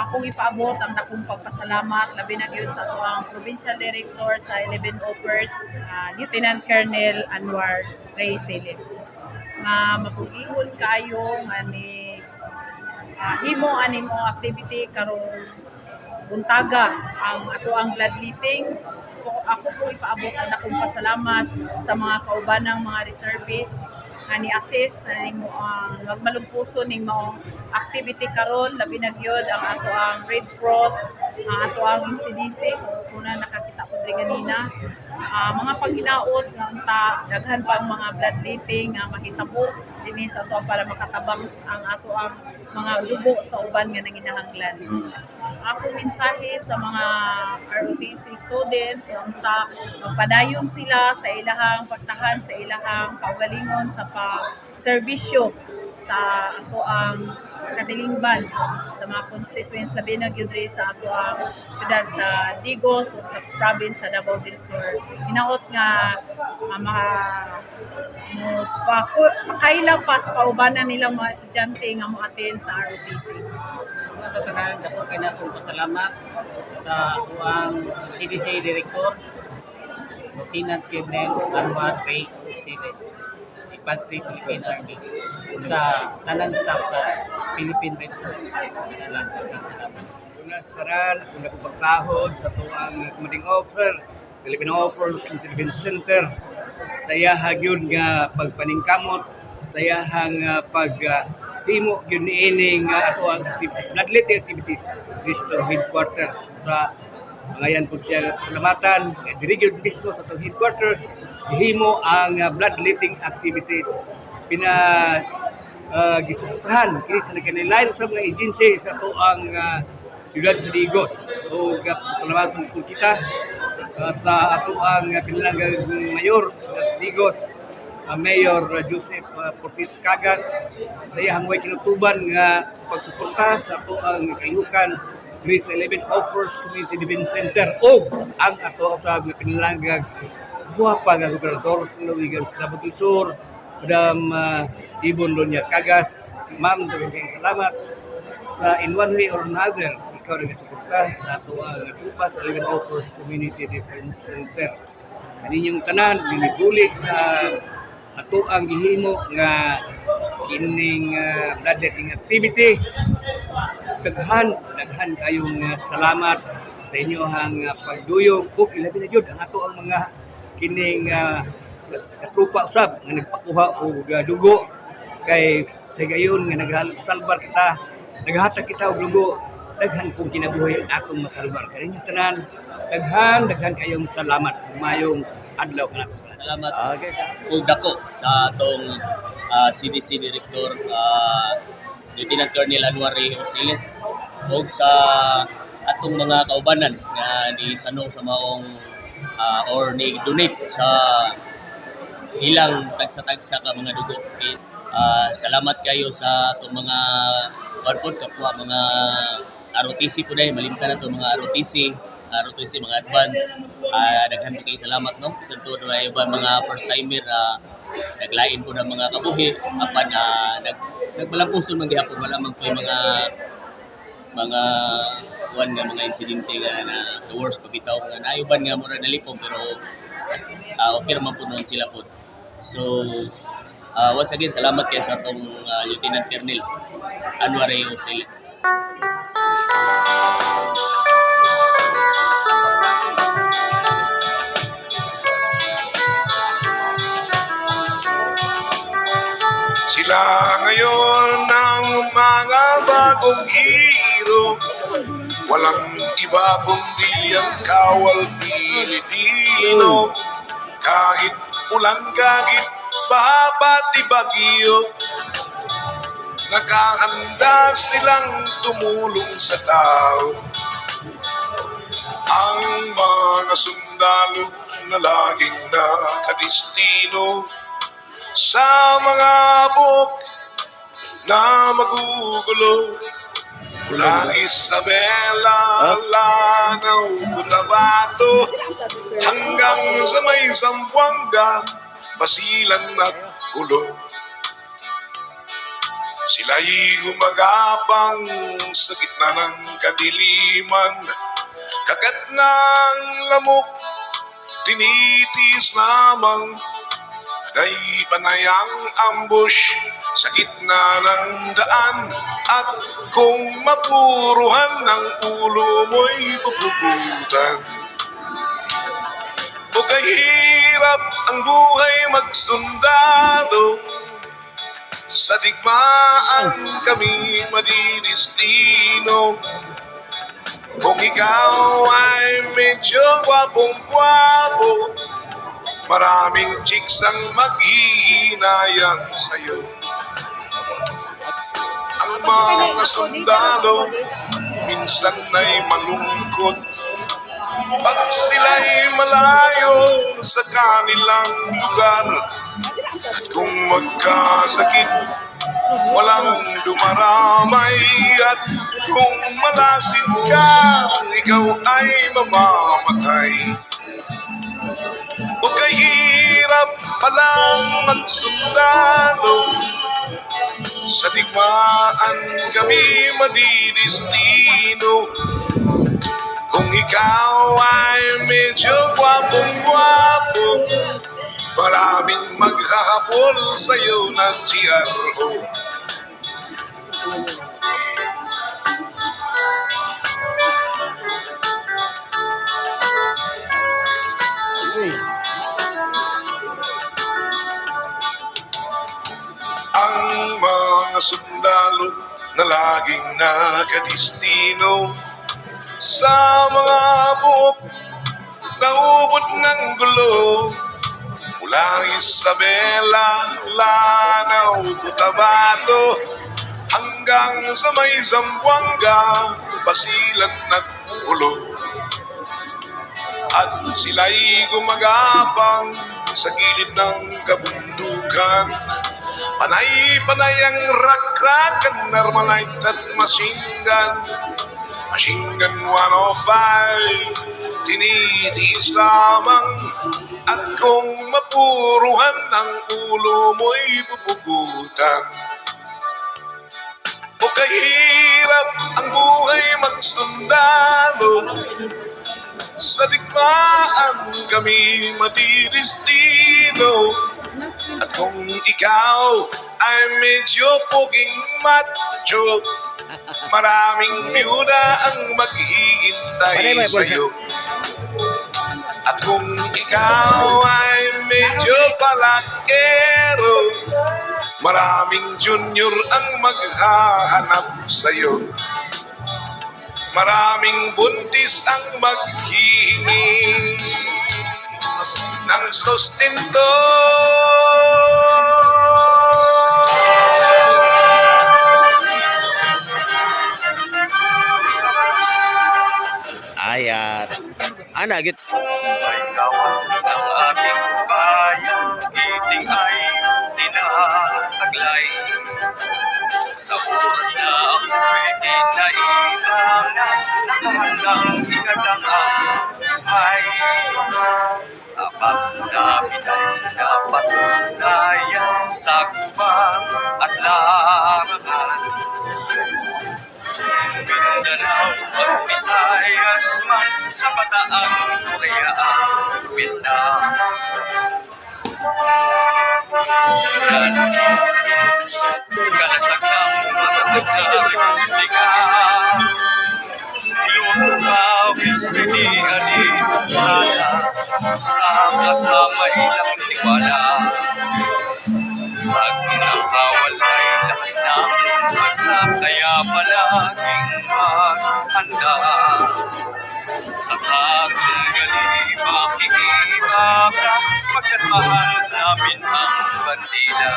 akong ipaabot ang dakong pagpasalamat labi na gyud sa ato ang Provincial Director sa 11 Offers, Lieutenant Colonel Anwar Reyes nga mapugingon kayo nga ni himo ani mo activity karong buntaga ang ato ang bloodletting. Ako po ipaabot ang akong pasalamat sa mga kaubanang mga reservists nga ni-assist sa ning magmalumpuso ning maong activity karon labi na gyud ang ato ang Red Cross, ang ato ang MCDC kuna nakakita ko diri ganina. Mga paghinaot nga unta daghan pa ang mga bloodletting nga mahitabo dinhi sa ato para makatabang ang ato ang mga dugo sa uban nga nanginahanglan. Ako mensahe sa mga ROTC students unta magpadayon sila sa ilahang pagtahan sa ilahang kaugalingon sa pag-serbisyo sa ato ang katilingban sa mga constituents labi na gyud sa ato ang syudad sa Digos o sa province sa Davao del Sur. Hinaot nga pakailang pa sa kaubanan nilang mga estudyante nga mo-attend sa ROTC. Sa tanan dako kay natong pasalamat sa ang CDC Director Lieutenant Colonel Anwar Reyes, Infantry Philippine Army, sa tanan staff sa Philippine Red Cross. Salamat. Una sa tanan, kung nakapagtahod sa tuwang commanding officer, Philippine Offers Intervention Center, sayahag yun nga pagpaningkamot, sayahang himo yun niining ato ang activities, bloodletting activities dito headquarters sa ngayon po siya salamatan diri gyud mismo sa atong headquarters himo ang bloodletting activities gisuptahan kini sa kanilang sa mga agency sa ato ang siyudad sa Digos. So salamatan po kita sa ato ang pinanggang mayor sa siyudad sa Digos, Mayor Joseph Portis Cagas, sa iyang way kinutuban nga pagsuporta sa ato ang kalihukan diri sa 11 Offers Community Development Center o ang ato sa pinalangag guwapa nga gobernador sa Luwigan sa Davao del Sur, Madam Ibon Donya Cagas. Ma'am, daghang salamat sa in one way or another ikaw rin suporta sa ato ang tupa sa 11 Offers Community Defense Center. Kaninyong tanan ginibulig sa ato ang gihimo nga kining bloodletting activity. Daghan kayong salamat sa inyo ang pagduyog ug ilabi na jud ang ato ang mga kining katrupa usab nga nagpakuha og dugo kay sa gayon nga nagsalbar kita, naghatag kita og dugo, daghan kong kinabuhi ang atong masalbar. Kaninyong tanan daghan kayong salamat. Mayong adlaw kanato. Salamat kung dako sa atong CDC Director Lieutenant Colonel Anwar Reyes o sa atong mga kaubanan nga ni sanong sa maong or ni donate sa ilang tagsa-tagsa ka mga dugo. Okay? Salamat kayo sa atong mga kapwa mga ROTC po dahil malimtan na itong mga ROTC mga advance. Daghan po kayo salamat, no? Isang to na iba mga first timer naglain po ng mga kabuhi apan nagbalampuson man gihapon wala man po yung mga mga insidente nga na the worst pabitaw nga nayuban nga mura nalipong pero okay man po noon sila po. So once again salamat kayo sa atong Lieutenant Colonel Anwar Reyes. Sila ngayon ng mga bagong hero, walang iba kundi ang kawal Pilipino. Kahit ulang gagit, baha di bagyo, nakahanda silang tumulong sa tao. Ang mga sundalo na laging nakadistino sa mga buk na magugulo, mula Isabela, Lanao, Cotabato, hanggang sa may Zamboanga, Basilan at Ulo. Sila'y gumagapang sa gitna ng kadiliman, kagat ng lamok, tinitiis lamang. Panay panayang ambush sa gitna ng daan, at kung mapuruhan ng ulo mo'y pupugutan. O kahirap ang buhay magsundalo, sa digmaan kami madidistino. Kung ikaw ay medyo gwapong-gwapo, maraming chicks ang maghihinayang sa'yo. Ang mga sundalo minsan ay malungkot pag sila'y malayo sa kanilang lugar. At kung magkasakit, walang dumaramay. At kung malasin ka, ikaw ay mamamatay. O kahirap palang magsundalo, sa digmaan kami madidistino. Kung ikaw ay medyo gwapong-gwapo, maraming maghahabol sa'yo ng GRO. Ang mga sundalo na laging nakadistino sa mga buhok na ubod ng gulo, mula Isabela, Lanao, Cotabato, hanggang sa may Zamboanga, Basilan nagpulo. At sila'y gumagapang sa gilid ng kabundukan, panay-panay ang rak-rakan, Armalite at machine gun. Machine gun 105, tinitiis lamang. At kung mapuruhan ng ulo mo'y pupugutan. O kahirap ang buhay magsundalo, sa digmaan kami madidistino. At kung ikaw ay medyo poging macho, maraming byuda ang maghihintay sa'yo. At kung ikaw ay medyo palakero, maraming junior ang maghahanap sa'yo. Maraming buntis ang maghihingi ng sustento. Ayat. Ana git. Ay kawan ng ating bayan, iting ay tinataglay. Sa oras na ako'y dinailangan, nakahandang igatang ang buhay. Dapat namin ay napatunayan sa kubang at larangan. Mindanao at Visayas man, sa Bataang Korea ang Vietnam. Kalasag ng matatag na republika, Ilocos City, Alipurana, sama-sama ilang tiwala. Pag nakawal ay lakas ng bansa, kaya palaging maghanda. Sa katunggali makikita ka, pagkat mahal namin ang bandila.